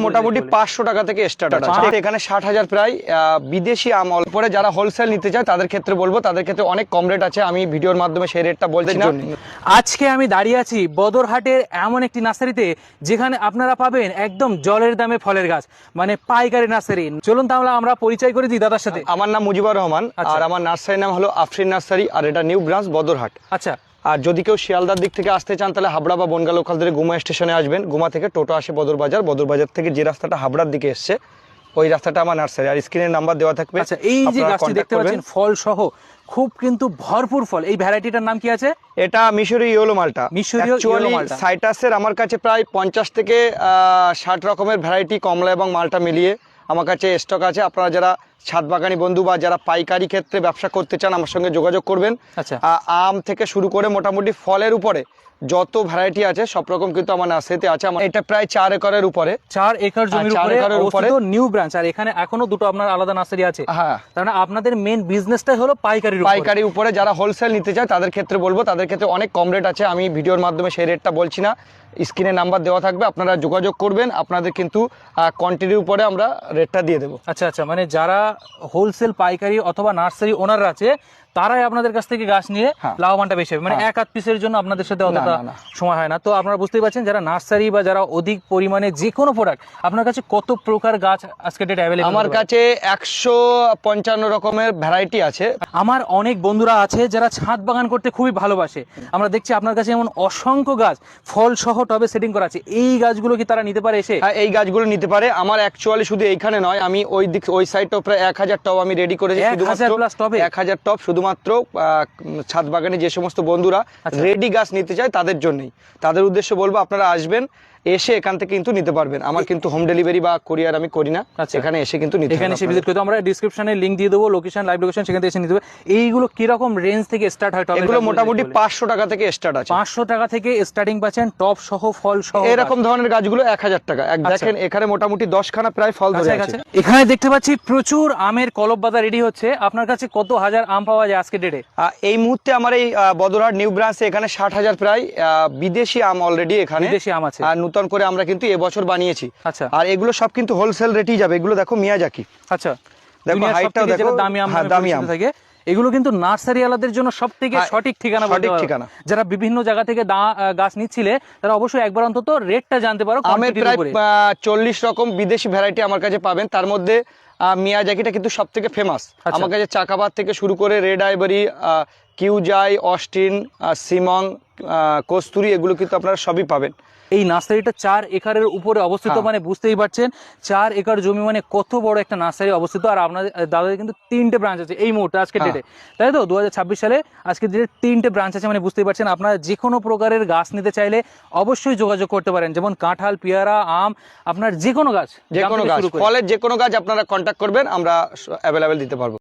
মোটামুটি 500 টাকা থেকে স্টার্ট আছে। এখানে 60,000 প্রায় বিদেশি আম পরে যারা হোলসেল নিতে চায় তাদের ক্ষেত্রে বলবো, তাদের ক্ষেত্রে অনেক কম রেট আছে, আমি ভিডিওর মাধ্যমে সেই রেটটা বলছি না। আজকে আমি দাঁড়িয়ে আছি বদরহাটের এমন একটি নার্সারিতে যেখানে আপনারা পাবেন একদম জলের দামে ফলের গাছ, মানে পাইকারি নার্সারি। চলুন তাহলে আমরা পরিচয় করে দিই দাদার সাথে। আমার নাম মুজিবুর রহমান, আর আমার নার্সারির নাম হলো আফরিন নার্সারি, আর এটা নিউ ব্রাঞ্চ বদরহাট। আচ্ছা, আর যদি কেউ শিয়ালদার দিক থেকে আসতে চান তাহলে হাবড়া বা বনগা লোকাল ধরে গুমা স্টেশনে আসবেন। গুমা থেকে টোটো আসে বদরবাজার, বদরবাজার থেকে যে রাস্তাটা হাবড়ার দিকে এসছে ওই রাস্তাটা আমার নার্সারি, আর স্ক্রিনের নাম্বার দেওয়া থাকবে। আচ্ছা, এই যে গাছটি দেখতে পাচ্ছেন ফল সহ খুব কিন্তু ভরপুর ফল, এই ভ্যারাইটিটার নাম কি আছে? এটা মিশরি ইয়েলো মালটা। মিশরীয় ইয়েলো মালটা। সাইটাসের আমার কাছে প্রায় 50 থেকে 60 রকমের ভ্যারাইটি কমলা এবং মালটা মিলিয়ে আমার কাছে স্টক আছে। আপনারা যারা ছাদ বাগানি বন্ধু বা যারা পাইকারি ক্ষেত্রে ব্যবসা করতে চান আমার সঙ্গে যোগাযোগ করবেন। আচ্ছা, আম থেকে শুরু করে মোটামুটি ফলের উপরে যত ভ্যারাইটি আছে সব রকম কিন্তু আমার নার্সারিতে আছে। আমার এটা প্রায় 4 একরের উপরে, 4 একর জমির উপরে নিউ ব্রাঞ্চ, আর এখানে এখনো দুটো আপনার আলাদা নার্সারি আছে। হ্যাঁ, তার মানে আপনাদের মেইন বিজনেসটাই হলো পাইকারির উপরে। যারা হোলসেল নিতে চায় তাদের ক্ষেত্রে বলবো, তাদের ক্ষেত্রে অনেক কম রেট আছে, আমি ভিডিওর মাধ্যমে সেই রেটটা বলছি না। স্ক্রিনে নাম্বার দেওয়া থাকবে, আপনারা যোগাযোগ করবেন, আপনাদের কিন্তু কোয়ান্টিটির উপরে আমরা রেটটা দিয়ে দেবো। আচ্ছা আচ্ছা, মানে যারা হোলসেল পাইকারি অথবা নার্সারি ওনার আছে তারাই আপনাদের কাছ থেকে গাছ নিয়ে লাভবানটা বেশি হবে, মানে এক আধ পিসের জন্য আপনাদের সাথে অতটা সময় হয় না। তো আপনারা বুঝতেই পারছেন যারা নার্সারি বা যারা অধিক পরিমাণে যে কোনো প্রোডাক্ট, আপনার কাছে কত প্রকার গাছ আজকে ডেট অ্যাভেলেবল? আমার কাছে 155 রকমের ভ্যারাইটি আছে। আমার অনেক বন্ধুরা আছে যারা ছাদ বাগান করতে খুবই ভালোবাসে, আমরা দেখছি আপনার কাছে এমন অসংখ্য গাছ ফল সহ টবে সেটিং করা আছে, এই গাছগুলো কি তারা নিতে পারে এসে? হ্যাঁ, এই গাছগুলো নিতে পারে। আমার অ্যাকচুয়ালি শুধু এইখানে নয়, আমি ওই সাইডটাও প্রায় 1000 টব আমি রেডি করেছি। 1000 টব শুধুমাত্র ছাদ বাগানে যে সমস্ত বন্ধুরা রেডি গাছ নিতে চায় তাদের জন্যই। তাদের উদ্দেশ্যে বলবো আপনারা আসবেন, এসে এখান থেকে কিন্তু নিতে পারবেন। আমার কিন্তু হোম ডেলিভারি বা কুরিয়ার আমি করি না, এখানে এসে কিন্তু নিতে এখানে এসে ভিজিট করতে। আমরা ডেসক্রিপশনে লিংক দিয়ে দেবো, লোকেশন, লাইভ লোকেশন, সেখান থেকে এসে নিতে হবে। এইগুলো কি রকম রেঞ্জ থেকে স্টার্ট হয়? এগুলো মোটামুটি 500 টাকা থেকে স্টার্ট আছে। 500 টাকা থেকে স্টার্টিং পাচ্ছেন টপ সহ ফল সহ। এরকম ধরনের গাছগুলো 1000 টাকা। দেখেন এখানে মোটামুটি 10 খানা প্রায় ফল ধরে আছে। এখানে দেখতে পাচ্ছি প্রচুর আমের কলব বাঁধা রেডি হচ্ছে। আপনার কাছে কত হাজার আম পাওয়া যায় আজকে ডেটে? এই মুহূর্তে আমার এই বদরহাট নিউ ব্রাঞ্চে এখানে 60,000 প্রায় বিদেশি আম অলরেডি এখানে বিদেশি আম আছে, আর নতুন করে আমরা কিন্তু এবছর বানিয়েছি। আচ্ছা, আর এগুলো সব কিন্তু হোলসেল রেটেই যাবে। এগুলো দেখো মিয়াজাকি। আচ্ছা, দেখো হাইটটাও দেখো, দামি আম থাকে। এগুলো কিন্তু নার্সারি আলাদের জন্য সবথেকে সঠিক ঠিকানা, যারা বিভিন্ন জায়গা থেকে গাছ নিচ্ছিলে তারা অবশ্যই একবার অন্তত রেটটা জানতে পারো। আমের প্রায় 40 রকম বিদেশি ভ্যারাইটি আমার কাছে পাবেন। তার মধ্যে মিয়াজাকিটা কিন্তু সব থেকে ফেমাস আমার কাছে। চাকাবাদ থেকে শুরু করে রেড আইভরি, কিউজাই, অস্টিন, সিমং, কস্তুরি, এগুলো কিন্তু আপনারা সবই পাবেন। এই নার্সারিটা 4 একরের উপরে অবস্থিত, মানে বুঝতেই পারছেন 4 একর জমি মানে কত বড় একটা নার্সারি অবস্থিত। আর আপনাদের দাদাদের কিন্তু 3টে ব্রাঞ্চ আছে এই মুহূর্তে আজকের ডেটে, তাই তো? 2026 সালে আজকের ডেটে 3টে ব্রাঞ্চ আছে, মানে বুঝতেই পারছেন। আপনারা যে কোনো প্রকারের গাছ নিতে চাইলে অবশ্যই যোগাযোগ করতে পারেন, যেমন কাঁঠাল, পেয়ারা, আম, আপনার যে কোনো গাছ, ফলের যে কোনো গাছ আপনারা কন্ট্যাক্ট করবেন, আমরা অ্যাভেলেবেল দিতে পারবো।